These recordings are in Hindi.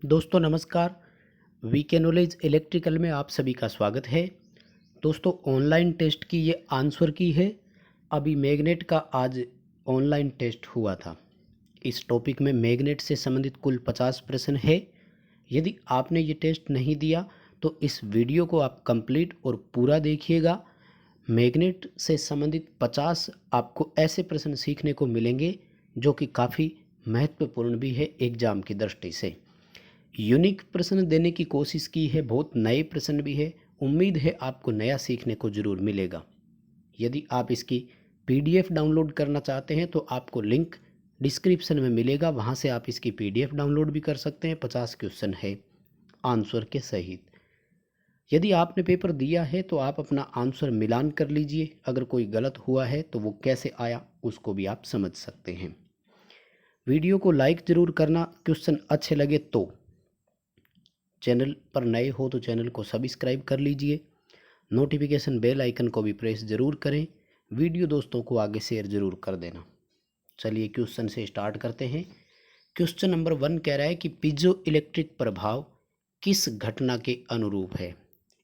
दोस्तों नमस्कार। वीके नॉलेज इलेक्ट्रिकल में आप सभी का स्वागत है। दोस्तों ऑनलाइन टेस्ट की ये आंसर की है। अभी मैग्नेट का आज ऑनलाइन टेस्ट हुआ था। इस टॉपिक में मैग्नेट से संबंधित कुल 50 प्रश्न है। यदि आपने ये टेस्ट नहीं दिया तो इस वीडियो को आप कंप्लीट और पूरा देखिएगा। मैग्नेट से संबंधित 50 आपको ऐसे प्रश्न सीखने को मिलेंगे जो कि काफ़ी महत्वपूर्ण भी है एग्ज़ाम की दृष्टि से। यूनिक प्रश्न देने की कोशिश की है, बहुत नए प्रश्न भी है। उम्मीद है आपको नया सीखने को ज़रूर मिलेगा। यदि आप इसकी पीडीएफ डाउनलोड करना चाहते हैं तो आपको लिंक डिस्क्रिप्शन में मिलेगा, वहां से आप इसकी पीडीएफ डाउनलोड भी कर सकते हैं। 50 क्वेश्चन है आंसर के सहित। यदि आपने पेपर दिया है तो आप अपना आंसर मिलान कर लीजिए। अगर कोई गलत हुआ है तो वो कैसे आया उसको भी आप समझ सकते हैं। वीडियो को लाइक ज़रूर करना, क्वेश्चन अच्छे लगे तो। चैनल पर नए हो तो चैनल को सब्सक्राइब कर लीजिए। नोटिफिकेशन बेल आइकन को भी प्रेस ज़रूर करें। वीडियो दोस्तों को आगे शेयर ज़रूर कर देना। चलिए क्वेश्चन से स्टार्ट करते हैं। क्वेश्चन नंबर 1 कह रहा है कि पीजो इलेक्ट्रिक प्रभाव किस घटना के अनुरूप है।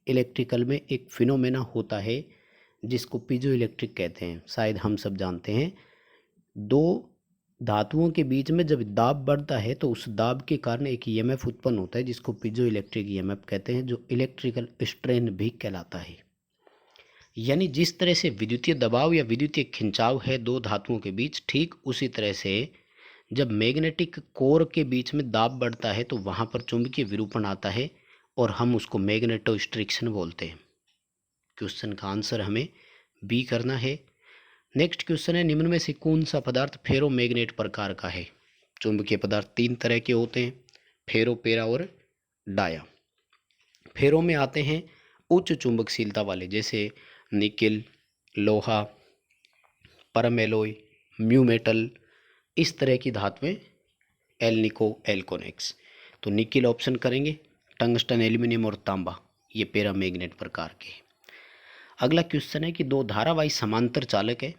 इलेक्ट्रिकल में एक फिनोमेना होता है जिसको पीजो इलेक्ट्रिक कहते हैं, शायद हम सब जानते हैं। दो धातुओं के बीच में जब दाब बढ़ता है तो उस दाब के कारण एक ईएमएफ उत्पन्न होता है जिसको पीजो इलेक्ट्रिक ईएमएफ कहते हैं, जो इलेक्ट्रिकल स्ट्रेन भी कहलाता है। यानी जिस तरह से विद्युतीय दबाव या विद्युतीय खिंचाव है दो धातुओं के बीच, ठीक उसी तरह से जब मैग्नेटिक कोर के बीच में दाब बढ़ता है तो वहाँ पर चुंबकीय विरूपण आता है और हम उसको मैग्नेटोस्ट्रिक्शन बोलते हैं। क्वेश्चन का आंसर हमें बी करना है। नेक्स्ट क्वेश्चन है, निम्न में से कौन सा पदार्थ फेरोमैग्नेट प्रकार का है। चुंबकीय पदार्थ 3 तरह के होते हैं, फेरो, पेरा और डाया। फेरो में आते हैं उच्च चुंबकशीलता वाले, जैसे निकिल, लोहा, परमेलोय, म्यू मेटल, इस तरह की धातुएं, एल्निको, एल्कोनेक्स। तो निकिल ऑप्शन करेंगे। टंगस्टन, एल्यूमिनियम और तांबा ये पेरामैग्नेट प्रकार के। अगला क्वेश्चन है कि दो धारावाही समांतर चालक है,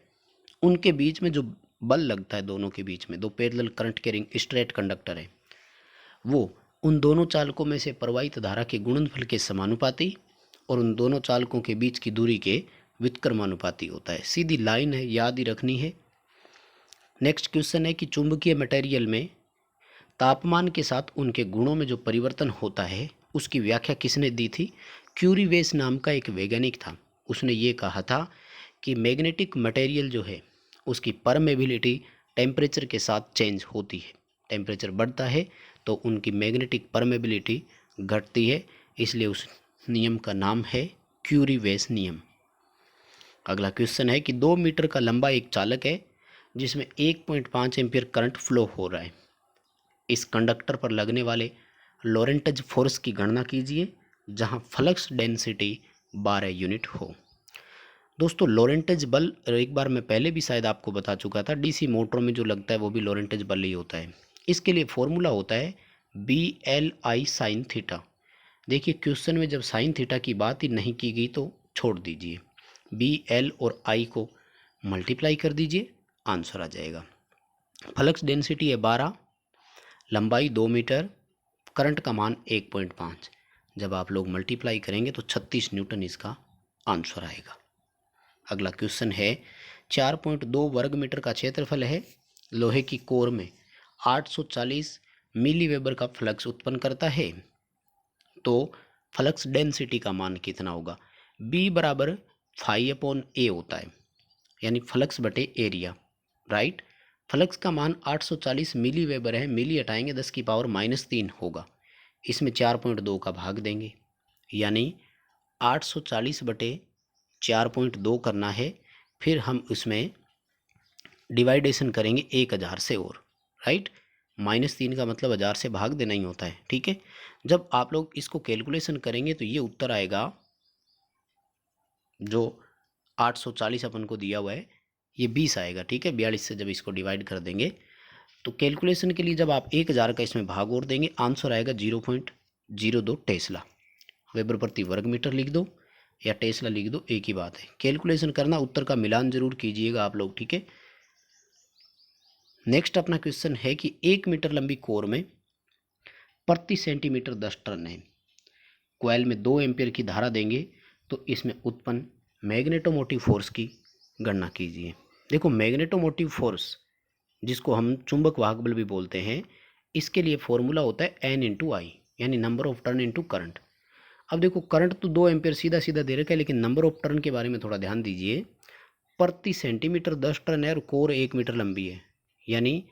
उनके बीच में जो बल लगता है, दोनों के बीच में दो पैरेलल करंट के रिंग स्ट्रेट कंडक्टर है, वो उन दोनों चालकों में से प्रवाहित धारा के गुणनफल के समानुपाती और उन दोनों चालकों के बीच की दूरी के व्युत्क्रमानुपाती होता है। सीधी लाइन है, याद ही रखनी है। नेक्स्ट क्वेश्चन है कि चुंबकीय मटेरियल में तापमान के साथ उनके गुणों में जो परिवर्तन होता है उसकी व्याख्या किसने दी थी। क्यूरीवेस नाम का एक वैज्ञानिक था, उसने ये कहा था कि मैग्नेटिक मटेरियल जो है उसकी परमेबिलिटी टेम्परेचर के साथ चेंज होती है। टेम्परेचर बढ़ता है तो उनकी मैग्नेटिक परमेबिलिटी घटती है, इसलिए उस नियम का नाम है क्यूरीवेस नियम। अगला क्वेश्चन है कि 2 मीटर का लंबा एक चालक है जिसमें 1.5 एम्पियर करंट फ्लो हो रहा है। इस कंडक्टर पर लगने वाले लोरेंटज फोर्स की गणना कीजिए जहां फ्लक्स डेंसिटी 12 यूनिट हो। दोस्तों लोरेंटज बल एक बार मैं पहले भी शायद आपको बता चुका था, डीसी मोटरों में जो लगता है वो भी लोरेंटज बल ही होता है। इसके लिए फॉर्मूला होता है B L I sine theta. देखिए क्वेश्चन में जब साइन थीटा की बात ही नहीं की गई तो छोड़ दीजिए, बी एल और आई को मल्टीप्लाई कर दीजिए, आंसर आ जाएगा। फ्लक्स डेंसिटी है 12, लंबाई 2 मीटर, करंट का मान 1.5। जब आप लोग मल्टीप्लाई करेंगे तो 36 न्यूटन इसका आंसर आएगा। अगला क्वेश्चन है, 4.2 वर्ग मीटर का क्षेत्रफल है, लोहे की कोर में 840 मिली वेबर का फ्लक्स उत्पन्न करता है, तो फ्लक्स डेंसिटी का मान कितना होगा। बी बराबर फाई अपॉन ए होता है, यानी फ्लक्स बटे एरिया, राइट। फ्लक्स का मान 840 मिली वेबर है, मिली हटाएंगे 10 की पावर -3 होगा, इसमें 4.2 का भाग देंगे, यानी 840 बटे 4.2 करना है। फिर हम उसमें डिवाइडेशन करेंगे 1000 से, और राइट, -3 का मतलब 1000 से भाग देना ही होता है, ठीक है। जब आप लोग इसको कैलकुलेशन करेंगे तो ये उत्तर आएगा, जो 840 अपन को दिया हुआ है ये 20 आएगा, ठीक है। 42 से जब इसको डिवाइड कर देंगे तो कैलकुलेशन के लिए जब आप 1000 का इसमें भाग और देंगे, आंसर आएगा 0.02 टेस्ला। वेबर प्रति वर्ग मीटर लिख दो या टेस्ला लिख दो, एक ही बात है। कैलकुलेशन करना, उत्तर का मिलान जरूर कीजिएगा आप लोग, ठीक है। नेक्स्ट अपना क्वेश्चन है कि 1 मीटर लंबी कोर में प्रति सेंटीमीटर 10 टन है। कॉइल में 2 एम्पीयर की धारा देंगे तो इसमें उत्पन्न मैग्नेटोमोटिव फोर्स की गणना कीजिए। देखो मैग्नेटोमोटिव फोर्स जिसको हम चुंबक वाहक बल भी बोलते हैं, इसके लिए फॉर्मूला होता है N इंटू आई, यानी number of turn into current. अब देखो करंट तो 2 एम्पीयर सीधा सीधा दे रखा है, लेकिन नंबर ऑफ टर्न के बारे में थोड़ा ध्यान दीजिए। प्रति सेंटीमीटर 10 टन है और कोर 1 मीटर लंबी है, यानी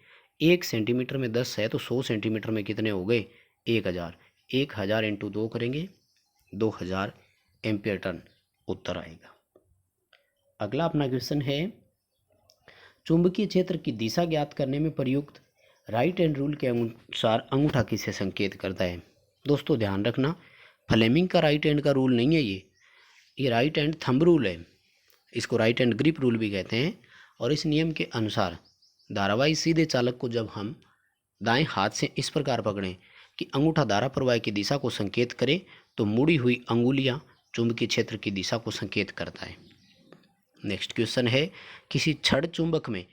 1 सेंटीमीटर में 10 है तो 100 सेंटीमीटर में कितने हो गए? 1000। 1000 इंटू 2 करेंगे 2000 एम्पीयर टन उत्तर आएगा। अगला अपना क्वेश्चन है, चुंबकीय क्षेत्र की दिशा ज्ञात करने में प्रयुक्त राइट हैंड रूल के अनुसार अंगूठा किसे संकेत करता है? दोस्तों ध्यान रखना, फ्लेमिंग का राइट हैंड का रूल नहीं है ये राइट हैंड थंब रूल है। इसको राइट हैंड ग्रिप रूल भी कहते हैं। और इस नियम के अनुसार धारावाही सीधे चालक को जब हम दाएं हाथ से इस प्रकार पकड़ें कि अंगूठा धारा प्रवाह की दिशा को संकेत करे तो मुड़ी हुई अंगुलियां चुंबकीय क्षेत्र की दिशा को संकेत करता है। नेक्स्ट क्वेश्चन है, किसी छड़ चुंबक में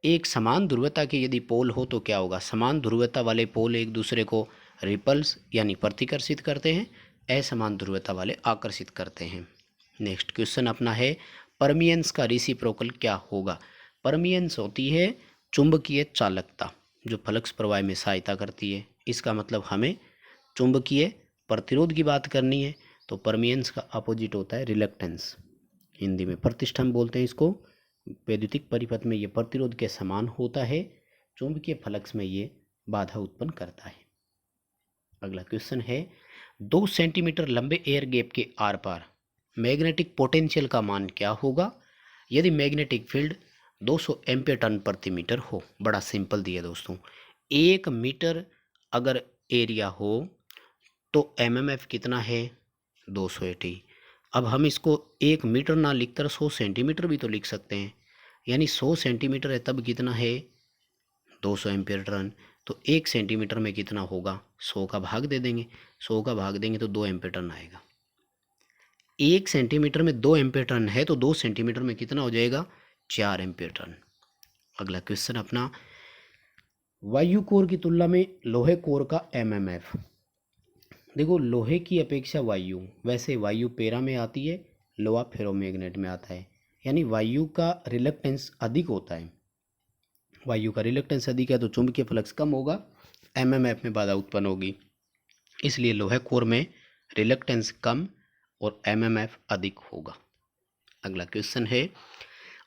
एक समान ध्रुवता के यदि पोल हो तो क्या होगा? समान ध्रुवता वाले पोल एक दूसरे को रिपल्स यानी प्रतिकर्षित करते हैं, असमान ध्रुवता वाले आकर्षित करते हैं। नेक्स्ट क्वेश्चन अपना है, परमियंस का रेसिप्रोकल क्या होगा? परमियंस होती है चुंबकीय चालकता जो फ्लक्स प्रवाह में सहायता करती है। इसका मतलब हमें चुंबकीय प्रतिरोध की बात करनी है तो परमियंस का अपोजिट होता है रिलक्टेंस। हिंदी में प्रतिष्ठम बोलते हैं इसको। वैद्युतिक परिपथ में ये प्रतिरोध के समान होता है, चुंबकीय फ्लक्स में ये बाधा उत्पन्न करता है। अगला क्वेश्चन है, 2 सेंटीमीटर लंबे एयर गैप के आर पार मैग्नेटिक पोटेंशियल का मान क्या होगा यदि मैग्नेटिक फील्ड 200 एम्पीयर टन प्रति मीटर हो? बड़ा सिंपल दिया दोस्तों, 1 मीटर अगर एरिया हो तो एमएमएफ कितना है? 280। अब हम इसको 1 मीटर ना लिखकर 100 सेंटीमीटर भी तो लिख सकते हैं, यानी 100 सेंटीमीटर है तब कितना है? 200 एम्पीयर टन। तो 1 सेंटीमीटर में कितना होगा? 100 का भाग दे देंगे, 100 का भाग देंगे तो 2 एम्पीयर टन आएगा। 1 सेंटीमीटर में 2 एम्पीयर टन है तो 2 सेंटीमीटर में कितना हो जाएगा? 4 एम्पीयर टन। अगला क्वेश्चन अपना, वायु कोर की तुलना में लोहे कोर का एमएमएफ। देखो लोहे की अपेक्षा वायु, वैसे वायु पेरा में आती है, लोहा फेरोमैग्नेट में आता है, यानी वायु का रिलक्टेंस अधिक होता है। वायु का रिलक्टेंस अधिक है तो चुंबकीय फ्लक्स कम होगा, एमएमएफ में बाधा उत्पन्न होगी, इसलिए लोहे कोर में रिलक्टेंस कम और एमएमएफ अधिक होगा। अगला क्वेश्चन है,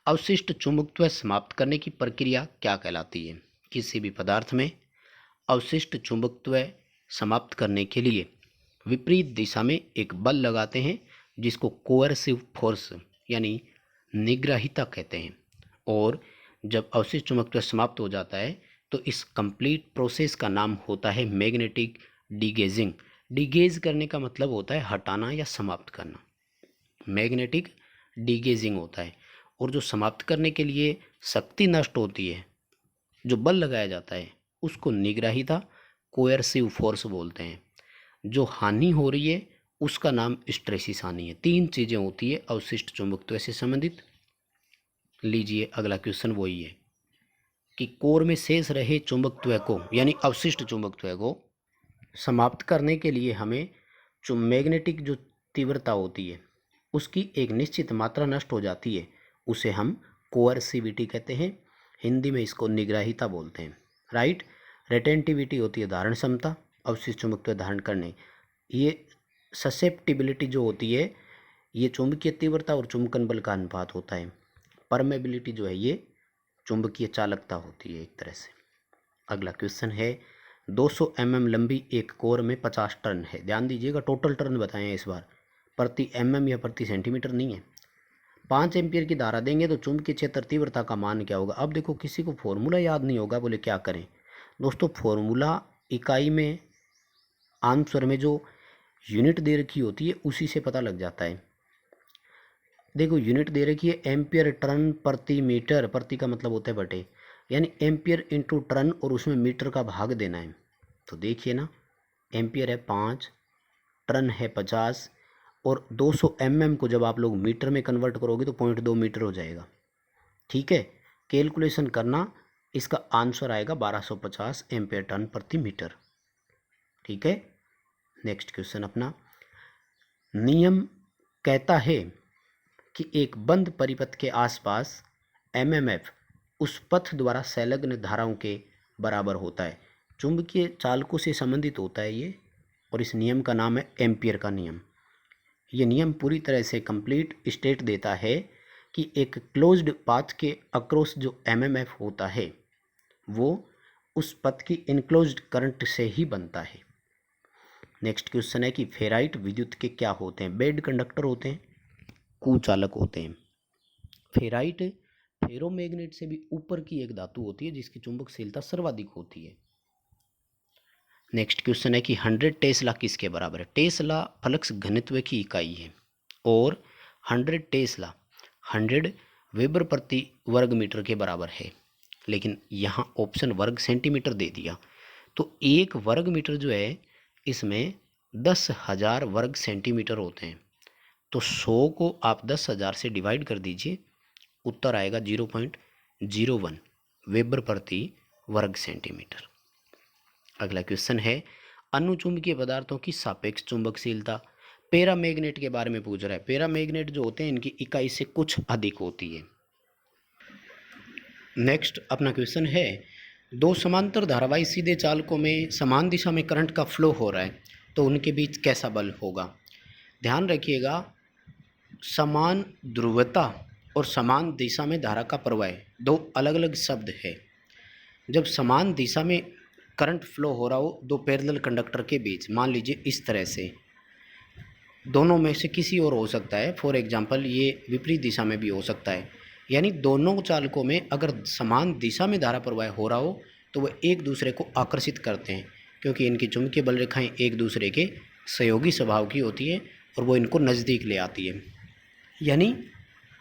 अवशिष्ट चुंबकत्व समाप्त करने की प्रक्रिया क्या कहलाती है? किसी भी पदार्थ में अवशिष्ट चुंबकत्व समाप्त करने के लिए विपरीत दिशा में एक बल लगाते हैं जिसको कोएर्सिव फोर्स यानी निग्रहिता कहते हैं। और जब अवशिष्ट चुंबकत्व समाप्त हो जाता है तो इस कंप्लीट प्रोसेस का नाम होता है मैग्नेटिक डिगेजिंग। डिगेज करने का मतलब होता है हटाना या समाप्त करना, मैग्नेटिक डिगेजिंग होता है। और जो समाप्त करने के लिए शक्ति नष्ट होती है, जो बल लगाया जाता है, उसको निग्रहिता कोएर्सिव फोर्स बोलते हैं। जो हानि हो रही है उसका नाम स्ट्रेसिस हानि है। 3 चीज़ें होती है अवशिष्ट चुंबकत्व से संबंधित। लीजिए अगला क्वेश्चन वही है कि कोर में शेष रहे चुंबकत्व को यानी अवशिष्ट चुंबकत्व को समाप्त करने के लिए हमें मैग्नेटिक जो तीव्रता होती है उसकी एक निश्चित मात्रा नष्ट हो जाती है, उसे हम कोअर्सिविटी कहते हैं। हिंदी में इसको निग्रहिता बोलते हैं, राइट। रेटेंटिविटी होती है धारण क्षमता, अवशिष्ट चुंबकत्व धारण करने। ये ससेप्टिबिलिटी जो होती है ये चुंबकीय तीव्रता और चुंबकन बल का अनुपात होता है। परमेबिलिटी जो है ये चुंबकीय चालकता होती है एक तरह से। अगला क्वेश्चन है, 200 mm लंबी एक कोर में 50 टर्न है। ध्यान दीजिएगा, टोटल टर्न बताएं इस बार, प्रति mm या प्रति सेंटीमीटर नहीं है। 5 एम्पीयर की धारा देंगे तो चुंबकीय क्षेत्र तीव्रता का मान क्या होगा? अब देखो किसी को फॉर्मूला याद नहीं होगा, बोले क्या करें? दोस्तों फॉर्मूला इकाई में आंसर में जो यूनिट दे रखी होती है उसी से पता लग जाता है। देखो यूनिट दे रखी है एम्पियर टर्न प्रति मीटर, प्रति का मतलब होता है बटे, यानी एम्पियर इंटू टर्न और उसमें मीटर का भाग देना है। तो देखिए ना, एम्पियर है 5, टर्न है 50 और 200 mm को जब आप लोग मीटर में कन्वर्ट करोगे तो 0.2 मीटर हो जाएगा। ठीक है, कैलकुलेशन करना, इसका आंसर आएगा 1250 एम्पियर टन प्रति मीटर। ठीक है। नेक्स्ट क्वेश्चन अपना, नियम कहता है कि एक बंद परिपथ के आसपास एमएमएफ उस पथ द्वारा संलग्न धाराओं के बराबर होता है। चुंबकीय चालकों से संबंधित होता है ये, और इस नियम का नाम है एम्पियर का नियम। ये नियम पूरी तरह से कंप्लीट स्टेट देता है कि एक क्लोज्ड पाथ के अक्रॉस जो एमएमएफ होता है वो उस पथ की इनक्लोज्ड करंट से ही बनता है। नेक्स्ट क्वेश्चन है कि फेराइट विद्युत के क्या होते हैं? बेड कंडक्टर होते हैं, कुचालक होते हैं। फेराइट फेरोमैग्नेट से भी ऊपर की एक धातु होती है जिसकी चुंबकशीलता सर्वाधिक होती है। नेक्स्ट क्वेश्चन है कि 100 टेस्ला किसके बराबर है? टेस्ला फ्लक्स घनत्व की इकाई है और 100 टेस्ला 100 वेबर प्रति वर्ग मीटर के बराबर है, लेकिन यहाँ ऑप्शन वर्ग सेंटीमीटर दे दिया, तो एक वर्ग मीटर जो है इसमें 10,000 वर्ग सेंटीमीटर होते हैं। तो 100 को आप 10,000 से डिवाइड कर दीजिए, उत्तर आएगा 0.01 वेबर प्रति वर्ग सेंटीमीटर। अगला क्वेश्चन है, अनुचुंबकीय पदार्थों की सापेक्ष चुंबकशीलता। पैरामैग्नेट के बारे में पूछ रहा है। पैरामैग्नेट जो होते हैं इनकी इकाई से कुछ अधिक होती है। नेक्स्ट अपना क्वेश्चन है, दो समांतर धारावाही सीधे चालकों में समान दिशा में करंट का फ्लो हो रहा है तो उनके बीच कैसा बल होगा? ध्यान रखिएगा, समान ध्रुवता और समान दिशा में धारा का प्रवाह दो अलग अलग शब्द है। जब समान दिशा में करंट फ्लो हो रहा हो दो पैरेलल कंडक्टर के बीच, मान लीजिए इस तरह से, दोनों में से किसी और हो सकता है, फॉर एग्जांपल ये विपरीत दिशा में भी हो सकता है, यानी दोनों चालकों में अगर समान दिशा में धारा प्रवाह हो रहा हो तो वह एक दूसरे को आकर्षित करते हैं, क्योंकि इनकी चुंबकीय बल रेखाएं एक दूसरे के सहयोगी स्वभाव की होती है और वो इनको नज़दीक ले आती है। यानी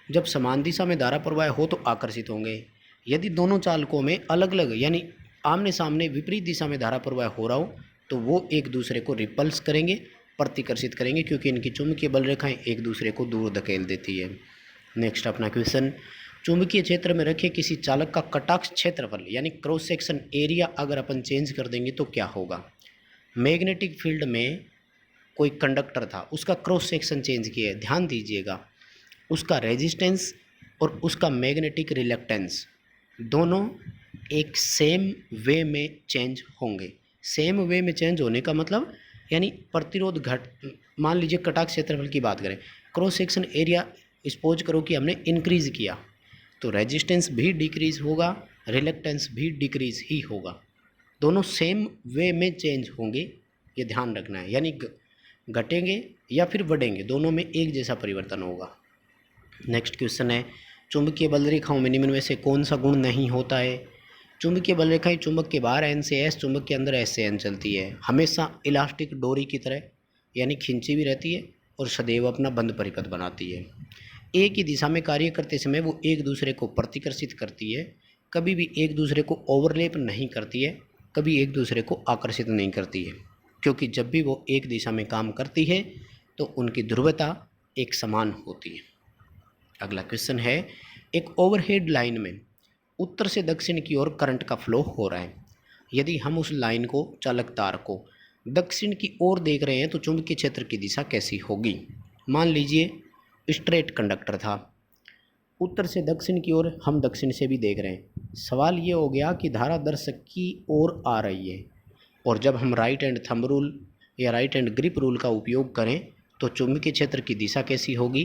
जब समान दिशा में धारा प्रवाह हो तो आकर्षित होंगे, यदि दोनों चालकों में अलग अलग यानी आमने सामने विपरीत दिशा में धारा प्रवाह हो रहा हो तो वो एक दूसरे को रिपल्स करेंगे, प्रतिकर्षित करेंगे, क्योंकि इनकी चुंबकीय बल रेखाएं एक दूसरे को दूर धकेल देती है। नेक्स्ट अपना क्वेश्चन, चुंबकीय क्षेत्र में रखे किसी चालक का कटाक्ष क्षेत्रफल यानी क्रॉस सेक्शन एरिया अगर अपन चेंज कर देंगे तो क्या होगा? मैग्नेटिक फील्ड में कोई कंडक्टर था, उसका क्रॉस सेक्शन चेंज किया है, ध्यान दीजिएगा, उसका रेजिस्टेंस और उसका मैग्नेटिक रिलक्टेंस दोनों एक सेम वे में चेंज होंगे। सेम वे में चेंज होने का मतलब यानी प्रतिरोध घट, मान लीजिए कटाक्ष क्षेत्रफल की बात करें, क्रॉस सेक्शन एरिया सपोज करो कि हमने इंक्रीज़ किया तो रेजिस्टेंस भी डिक्रीज़ होगा, रिलक्टेंस भी डिक्रीज़ ही होगा, दोनों सेम वे में चेंज होंगे, ये ध्यान रखना है, यानी घटेंगे या फिर बढ़ेंगे, दोनों में एक जैसा परिवर्तन होगा। नेक्स्ट क्वेश्चन है, चुंबकीय बल रेखाओं में निम्न में से कौन सा गुण नहीं होता है? चुंबकीय बल रेखाएं चुंबक के बाहर एन से एस, चुंबक के अंदर एस से एन चलती है, हमेशा इलास्टिक डोरी की तरह, यानी खिंची भी रहती है और सदैव अपना बंद परिपथ बनाती है। एक ही दिशा में कार्य करते समय वो एक दूसरे को प्रतिकर्षित करती है, कभी भी एक दूसरे को ओवरलैप नहीं करती है, कभी एक दूसरे को आकर्षित नहीं करती है, क्योंकि जब भी वो एक दिशा में काम करती है तो उनकी ध्रुवता एक समान होती है। अगला क्वेश्चन है, एक ओवरहेड लाइन में उत्तर से दक्षिण की ओर करंट का फ्लो हो रहा है, यदि हम उस लाइन को, चालक तार को दक्षिण की ओर देख रहे हैं तो चुंबकीय क्षेत्र की दिशा कैसी होगी? मान लीजिए स्ट्रेट कंडक्टर था, उत्तर से दक्षिण की ओर, हम दक्षिण से भी देख रहे हैं, सवाल ये हो गया कि धारा दर्शक की ओर आ रही है, और जब हम राइट हैंड थंब रूल या राइट हैंड ग्रिप रूल का उपयोग करें तो चुंबकीय क्षेत्र की दिशा कैसी होगी?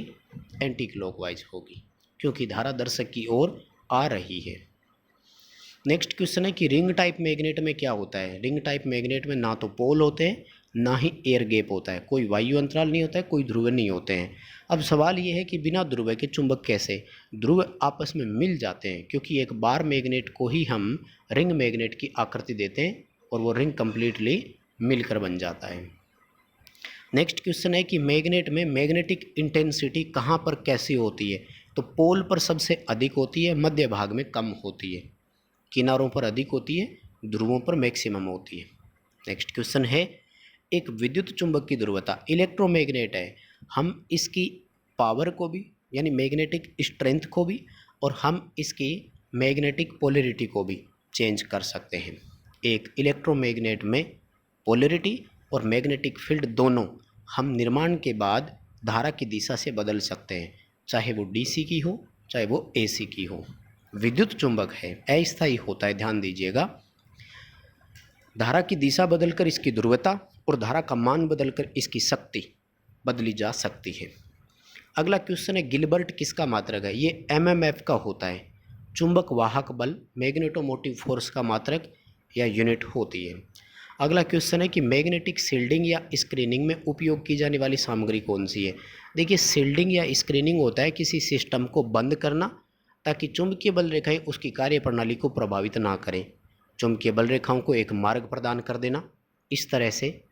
एंटी क्लॉकवाइज होगी, क्योंकि धारा दर्शक की ओर आ रही है। नेक्स्ट क्वेश्चन है कि रिंग टाइप मैग्नेट में क्या होता है? रिंग टाइप मैग्नेट में ना तो पोल होते हैं ना ही एयर गैप होता है, कोई वायु अंतराल नहीं होता है, कोई ध्रुव नहीं होते हैं। अब सवाल ये है कि बिना ध्रुव के चुंबक कैसे? ध्रुव आपस में मिल जाते हैं, क्योंकि एक बार मैग्नेट को ही हम रिंग मैग्नेट की आकृति देते हैं और वो रिंग कम्प्लीटली मिलकर बन जाता है। नेक्स्ट क्वेश्चन है कि मैग्नेट में मैग्नेटिक इंटेंसिटी कहाँ पर कैसी होती है? तो पोल पर सबसे अधिक होती है, मध्य भाग में कम होती है, किनारों पर अधिक होती है, ध्रुवों पर मैक्सिमम होती है। नेक्स्ट क्वेश्चन है, एक विद्युत चुंबक की ध्रुवता इलेक्ट्रोमैग्नेट है, हम इसकी पावर को भी यानी मैग्नेटिक स्ट्रेंथ को भी और हम इसकी मैग्नेटिक पोलैरिटी को भी चेंज कर सकते हैं। एक इलेक्ट्रोमैग्नेट में पोलैरिटी और मैग्नेटिक फील्ड दोनों हम निर्माण के बाद धारा की दिशा से बदल सकते हैं, चाहे वो डीसी की हो चाहे वो एसी की हो। विद्युत चुंबक है, अस्थायी होता है, ध्यान दीजिएगा। धारा की दिशा बदलकर इसकी ध्रुवता और धारा का मान बदलकर इसकी शक्ति बदली जा सकती है। अगला क्वेश्चन है, गिलबर्ट किसका मात्रक है? ये एमएमएफ का होता है, चुंबक वाहक बल, मैग्नेटोमोटिव फोर्स का मात्रक या यूनिट होती है। अगला क्वेश्चन है कि मैग्नेटिक शील्डिंग या स्क्रीनिंग में उपयोग की जाने वाली सामग्री कौन सी है? देखिए, शील्डिंग या स्क्रीनिंग होता है किसी सिस्टम को बंद करना ताकि चुंबकीय बल रेखाएं उसकी कार्यप्रणाली को प्रभावित ना करें। चुंबकीय बल रेखाओं को एक मार्ग प्रदान कर देना, इस तरह से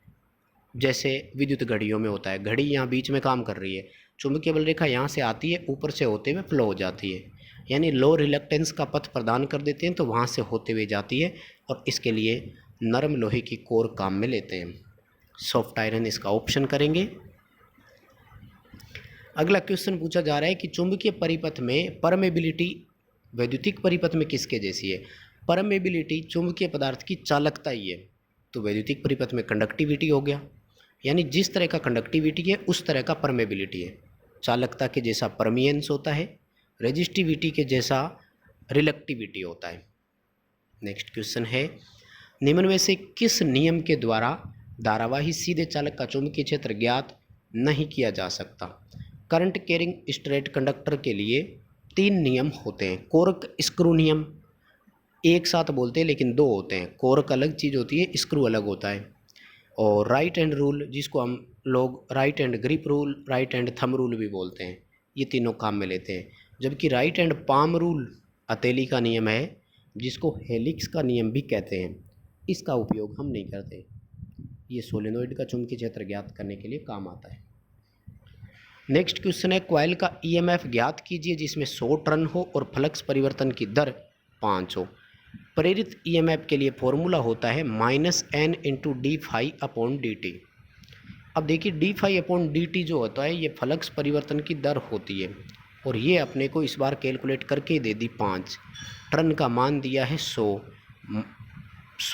जैसे विद्युत घड़ियों में होता है, घड़ी यहाँ बीच में काम कर रही है, चुंबकीय बल रेखा यहाँ से आती है, ऊपर से होते हुए फ्लो हो जाती है, यानी लो रिलक्टेंस का पथ प्रदान कर देते हैं तो वहाँ से होते हुए जाती है, और इसके लिए नरम लोहे की कोर काम में लेते हैं। सॉफ्ट आयरन इसका ऑप्शन करेंगे। अगला क्वेश्चन पूछा जा रहा है कि चुंबकीय परिपथ में परमेबिलिटी वैद्युतिक परिपथ में किसके जैसी है? परमेबिलिटी चुंबकीय पदार्थ की चालकता ही है, तो वैद्युतिक परिपथ में कंडक्टिविटी हो गया, यानी जिस तरह का कंडक्टिविटी है उस तरह का परमेबिलिटी है। चालकता के जैसा परमियंस होता है, रेजिस्टिविटी के जैसा रिलक्टिविटी होता है। नेक्स्ट क्वेश्चन है, निम्न में से किस नियम के द्वारा धारावाही सीधे चालक का चुंबकीय क्षेत्र ज्ञात नहीं किया जा सकता? करंट कैरिंग स्ट्रेट कंडक्टर के लिए 3 नियम होते हैं। कोरक स्क्रू नियम एक साथ बोलते हैं लेकिन 2 होते हैं, कोरक अलग चीज़ होती है, स्क्रू अलग होता है। और राइट हैंड रूल, जिसको हम लोग right hand grip rule, right hand thumb rule भी बोलते हैं, ये तीनों काम में लेते हैं। जबकि राइट हैंड पाम रूल हथेली का नियम है, जिसको हेलिक्स का नियम भी कहते हैं, इसका उपयोग हम नहीं करते। ये सोलेनोइड का चुंबकीय क्षेत्र ज्ञात करने के लिए काम आता है। नेक्स्ट क्वेश्चन है, कॉइल का ईएमएफ ज्ञात कीजिए जिसमें 100 टर्न हो और फ्लक्स परिवर्तन की दर 5 हो। प्रेरित ईएमएफ के लिए फॉर्मूला होता है -n × d∅/dt। अब देखिए, d∅/dt जो होता है ये फ्लक्स परिवर्तन की दर होती है, और ये अपने को इस बार कैलकुलेट करके दे दी 5। टर्न का मान दिया है 100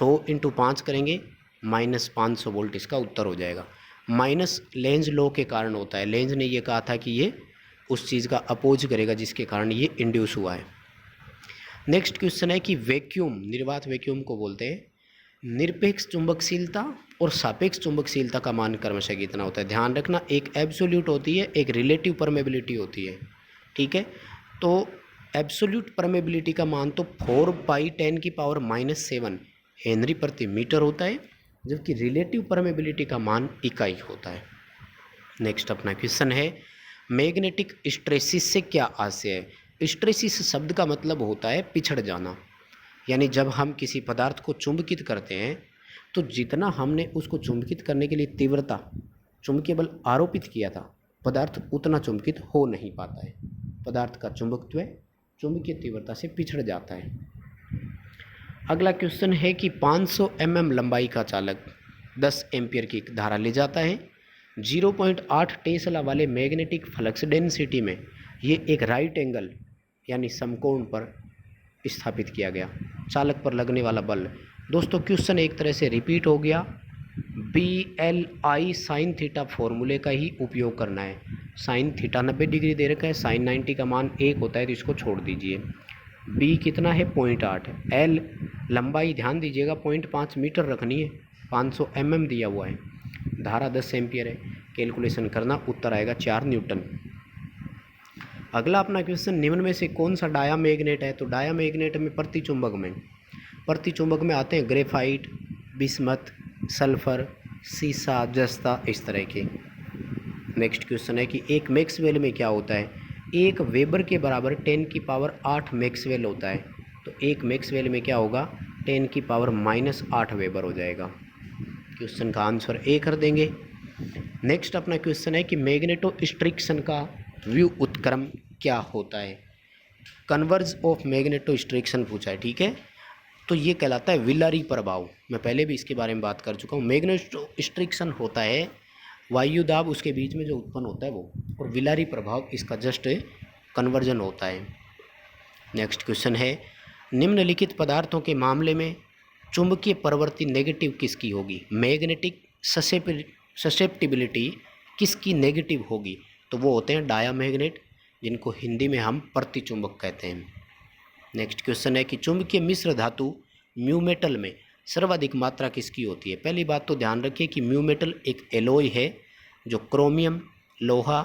× 5 करेंगे -500 वोल्ट, इसका उत्तर हो जाएगा। माइनस लेंज लॉ के कारण होता है, लेंज ने ये कहा था कि ये उस चीज़ का अपोज करेगा जिसके कारण ये इंड्यूस हुआ है। नेक्स्ट क्वेश्चन है कि वैक्यूम, निर्वात वैक्यूम को बोलते हैं। निरपेक्ष चुंबकशीलता और सापेक्ष चुंबकशीलता का मान क्रमशः कितना होता है? ध्यान रखना, एक एब्सोल्यूट होती है, एक रिलेटिव परमेबिलिटी होती है, ठीक है। तो एब्सोल्यूट परमेबिलिटी का मान तो 4/10⁻⁻7 हेनरी प्रति मीटर होता है, जबकि रिलेटिव परमेबिलिटी का मान इकाई होता है। नेक्स्ट अपना क्वेश्चन है, मैग्नेटिक स्ट्रेसिस से क्या आशय है? स्ट्रेसिस शब्द का मतलब होता है पिछड़ जाना, यानी जब हम किसी पदार्थ को चुंबकित करते हैं तो जितना हमने उसको चुंबकित करने के लिए तीव्रता चुंबकीय बल आरोपित किया था, पदार्थ उतना चुंबकित हो नहीं पाता है, पदार्थ का चुंबकत्व चुंबकीय तीव्रता से पिछड़ जाता है। अगला क्वेश्चन है कि 500 mm लंबाई का चालक 10 एम्पियर की धारा ले जाता है। 0.8 टेस्ला वाले मैग्नेटिक फ्लक्स डेंसिटी में ये एक राइट एंगल यानी समकोण पर स्थापित किया गया। चालक पर लगने वाला बल, दोस्तों क्वेश्चन एक तरह से रिपीट हो गया। BLI साइन थीटा फॉर्मूले का ही उपयोग करना है। साइन थीटा 90 डिग्री दे रखा है, साइन 90 का मान 1 होता है, तो इसको छोड़ दीजिए। B कितना है? 0.8। L लंबाई ध्यान दीजिएगा 0.5 मीटर रखनी है, 500 mm दिया हुआ है, धारा 10 एम्पियर है, कैलकुलेशन करना, उत्तर आएगा 4 न्यूटन। अगला अपना क्वेश्चन, निम्न में से कौन सा डाया मैग्नेट है? तो डाया मैग्नेट में प्रतिचुंबक में आते हैं ग्रेफाइट, बिस्मथ, सल्फर, सीसा, जस्ता, इस तरह के। नेक्स्ट क्वेश्चन है कि एक मैक्सवेल में क्या होता है? 1 वेबर के बराबर 10⁸ मैक्सवेल होता है, तो एक मैक्सवेल में क्या होगा? 10⁻⁻8 वेबर हो जाएगा। क्वेश्चन का आंसर ए कर देंगे। नेक्स्ट अपना क्वेश्चन है कि मैग्नेटो स्ट्रिक्शन का व्युत्क्रम क्या होता है? कन्वर्ज ऑफ मैग्नेटो स्ट्रिक्शन पूछा है, ठीक है, तो ये कहलाता है विलारी प्रभाव। मैं पहले भी इसके बारे में बात कर चुका हूँ। मैग्नेटो स्ट्रिक्शन होता है वायु दाब उसके बीच में जो उत्पन्न होता है वो, और विलारी प्रभाव इसका जस्ट कन्वर्जन होता है। नेक्स्ट क्वेश्चन है, निम्नलिखित पदार्थों के मामले में चुंबकीय प्रवृत्ति नेगेटिव किसकी होगी? मैग्नेटिक ससेप्टिबिलिटी किसकी नेगेटिव होगी, तो वो होते हैं डायामैग्नेट, जिनको हिंदी में हम प्रतिचुंबक कहते हैं। नेक्स्ट क्वेश्चन है कि चुंबकीय मिश्र धातु म्यू मेटल में सर्वाधिक मात्रा किसकी होती है। पहली बात तो ध्यान रखिए कि म्यू मेटल एक एलॉय है जो क्रोमियम, लोहा,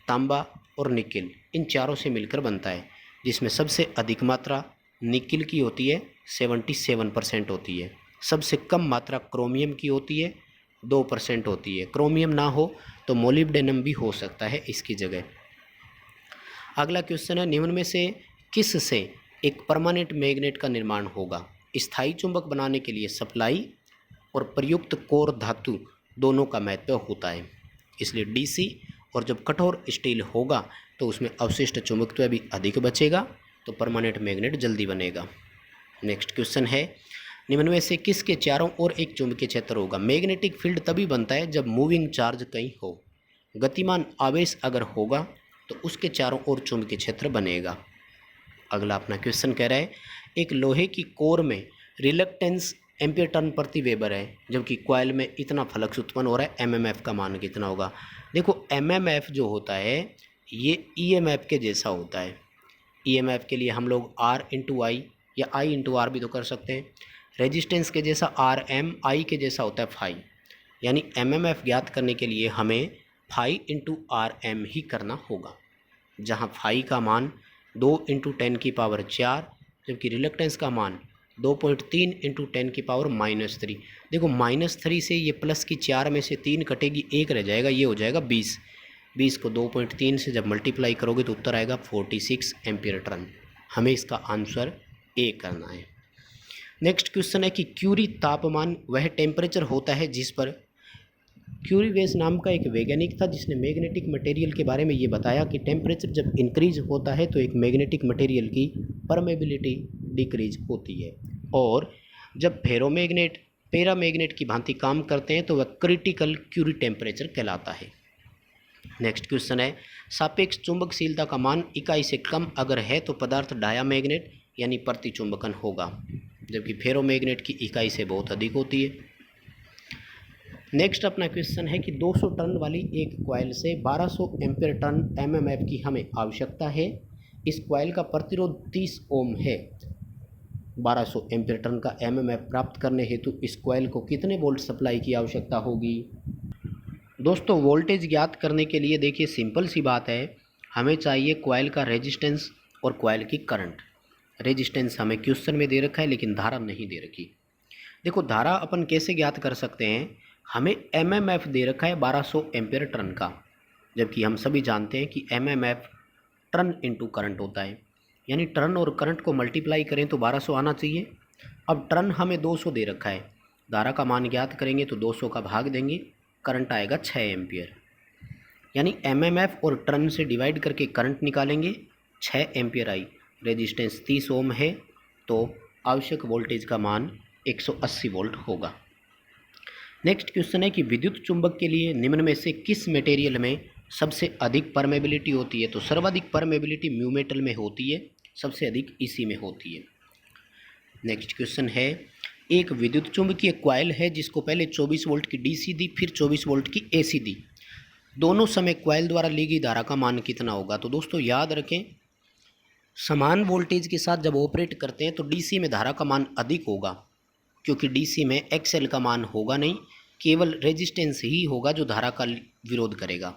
तांबा और निकिल इन चारों से मिलकर बनता है, जिसमें सबसे अधिक मात्रा निकिल की होती है, 77% होती है। सबसे कम मात्रा क्रोमियम की होती है, 2% होती है। क्रोमियम ना हो तो मोलिब्डेनम भी हो सकता है इसकी जगह। अगला क्वेश्चन है, निम्न में से किस से एक परमानेंट मैग्नेट का निर्माण होगा। स्थायी चुंबक बनाने के लिए सप्लाई और प्रयुक्त कोर धातु दोनों का महत्व होता है, इसलिए डीसी, और जब कठोर स्टील होगा तो उसमें अवशिष्ट चुंबकत्व भी अधिक बचेगा, तो परमानेंट मैग्नेट जल्दी बनेगा। नेक्स्ट क्वेश्चन है, निम्न में से किसके चारों ओर एक चुंबकीय क्षेत्र होगा। मैग्नेटिक फील्ड तभी बनता है जब मूविंग चार्ज कहीं हो। गतिमान आवेश अगर होगा तो उसके चारों ओर चुंबकीय क्षेत्र बनेगा। अगला अपना क्वेश्चन कह रहा है, एक लोहे की कोर में रिलक्टेंस एम्पीयर टर्न प्रति वेबर है, जबकि कॉइल में इतना फ्लक्स उत्पन्न हो रहा है, एमएमएफ का मान कितना होगा। देखो एमएमएफ जो होता है ये ईएमएफ के जैसा होता है। ईएमएफ के लिए हम लोग आर इंटू आई या आई इंटू आर भी तो कर सकते हैं। रेजिस्टेंस के जैसा आर एम, आई के जैसा होता है फाई, यानी एमएमएफ ज्ञात करने के लिए हमें फाई इंटू आर एम ही करना होगा, जहाँ फाई का मान 2 × 10⁻⁴, जबकि रिलक्टेंस का मान 2.3 × 10⁻³ देखो -3 से ये प्लस की 4 में से 3 कटेगी, 1 रह जाएगा, ये हो जाएगा 20। 20 को 2.3 से जब मल्टीप्लाई करोगे तो उत्तर आएगा 46 एम्पीयर टर्न। हमें इसका आंसर ए करना है। नेक्स्ट क्वेश्चन है कि क्यूरी तापमान वह टेम्परेचर होता है जिस पर, क्यूरी वेस नाम का एक वैज्ञानिक था जिसने मैग्नेटिक मटेरियल के बारे में ये बताया कि टेम्परेचर जब इंक्रीज होता है तो एक मैग्नेटिक मटेरियल की परमेबिलिटी डिक्रीज होती है, और जब फेरोमैग्नेट पैरामैग्नेट की भांति काम करते हैं तो वह क्रिटिकल क्यूरी टेम्परेचर कहलाता है। नेक्स्ट क्वेश्चन है, सापेक्ष चुंबकशीलता का मान इकाई से कम अगर है तो पदार्थ डायामैग्नेट यानी प्रतिचुंबकन होगा, जबकि फेरोमैग्नेट की इकाई से बहुत अधिक होती है। नेक्स्ट अपना क्वेश्चन है कि 200 टन वाली एक कॉइल से 1200 एम्पीयर टन एमएमएफ की हमें आवश्यकता है। इस कॉइल का प्रतिरोध 30 ओम है। 1200 एम्पीयर टन का एमएमएफ प्राप्त करने हेतु इस कॉइल को कितने वोल्ट सप्लाई की आवश्यकता होगी। दोस्तों वोल्टेज ज्ञात करने के लिए देखिए सिंपल सी बात है, हमें चाहिए कॉइल का रेजिस्टेंस और कॉइल की करंट। रेजिस्टेंस हमें क्वेश्चन में दे रखा है लेकिन धारा नहीं दे रखी। देखो धारा अपन कैसे ज्ञात कर सकते हैं, हमें एमएमएफ दे रखा है 1200 एम्पीयर टर्न का, जबकि हम सभी जानते हैं कि एमएमएफ टर्न इनटू करंट होता है, यानी टर्न और करंट को मल्टीप्लाई करें तो 1200 आना चाहिए। अब टर्न हमें 200 दे रखा है, धारा का मान ज्ञात करेंगे तो 200 का भाग देंगे, करंट आएगा 6 एम्पीयर, यानी एमएमएफ और टर्न से डिवाइड करके करंट निकालेंगे, 6 एम्पीयर आई। रेजिस्टेंस 30 ओम है तो आवश्यक वोल्टेज का मान 180 वोल्ट होगा। नेक्स्ट क्वेश्चन है कि विद्युत चुंबक के लिए निम्न में से किस मटेरियल में सबसे अधिक परमेबिलिटी होती है। तो सर्वाधिक परमेबिलिटी म्यू मेटल में होती है, सबसे अधिक इसी में होती है। नेक्स्ट क्वेश्चन है, एक विद्युत चुंबकीय कॉइल है जिसको पहले 24 वोल्ट की डीसी दी, फिर 24 वोल्ट की एसी दी। दोनों समय कॉइल द्वारा ली गई धारा का मान कितना होगा। तो दोस्तों याद रखें, समान वोल्टेज के साथ जब ऑपरेट करते हैं तो डीसी में धारा का मान अधिक होगा, क्योंकि डीसी में एक्सएल का मान होगा नहीं, केवल रेजिस्टेंस ही होगा जो धारा का विरोध करेगा,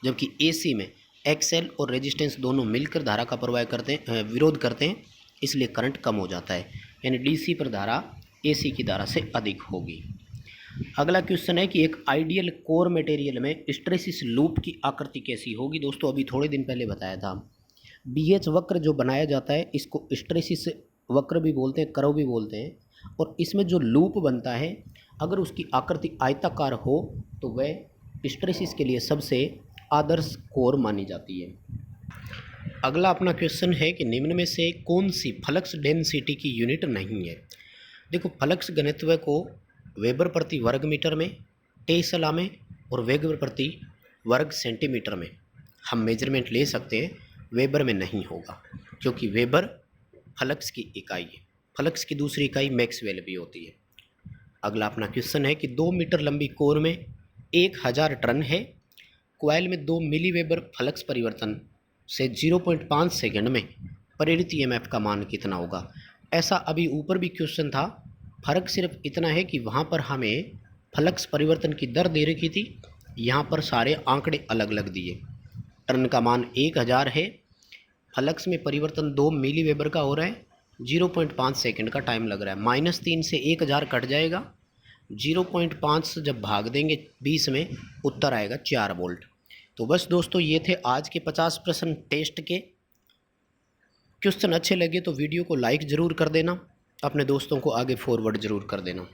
जबकि एसी में एक्सएल और रेजिस्टेंस दोनों मिलकर धारा का प्रवाह करते हैं, विरोध करते हैं, इसलिए करंट कम हो जाता है, यानी डीसी पर धारा एसी की धारा से अधिक होगी। अगला क्वेश्चन है कि एक आइडियल कोर मटेरियल में हिस्टैरिसीस लूप की आकृति कैसी होगी। दोस्तों अभी थोड़े दिन पहले बताया था, बीएच वक्र जो बनाया जाता है इसको हिस्टैरिसीस वक्र भी बोलते हैं, कर्व भी बोलते हैं, और इसमें जो लूप बनता है अगर उसकी आकृति आयताकार हो तो वह हिस्टैरिसीस के लिए सबसे आदर्श कोर मानी जाती है। अगला अपना क्वेश्चन है कि निम्न में से कौन सी फ्लक्स डेंसिटी की यूनिट नहीं है। देखो फ्लक्स घनत्व को वेबर प्रति वर्ग मीटर में, टेस्ला में और वेबर प्रति वर्ग सेंटीमीटर में हम मेजरमेंट ले सकते हैं, वेबर में नहीं होगा, क्योंकि वेबर फ्लक्स की इकाई है। फ्लक्स की दूसरी इकाई मैक्सवेल भी होती है। अगला अपना क्वेश्चन है कि 2 मीटर लंबी कोर में 1000 टर्न है, कॉइल में 2 मिलीवेबर फ्लक्स परिवर्तन से 0.5 सेकंड में प्रेरित ईएमएफ का मान कितना होगा। ऐसा अभी ऊपर भी क्वेश्चन था, फर्क सिर्फ इतना है कि वहाँ पर हमें फ्लक्स परिवर्तन की दर दे रखी थी, यहाँ पर सारे आंकड़े अलग अलग दिए। टर्न का मान 1000 है, फ्लक्स में परिवर्तन 2 मिलीवेबर का हो रहा है, 0.5 सेकंड का टाइम लग रहा है। -3 से 1000 कट जाएगा, 0.5 से जब भाग देंगे 20 में उत्तर आएगा 4 वोल्ट। तो बस दोस्तों ये थे आज के 50 प्रश्न टेस्ट के। क्वेश्चन अच्छे लगे तो वीडियो को लाइक ज़रूर कर देना, अपने दोस्तों को आगे फॉरवर्ड ज़रूर कर देना।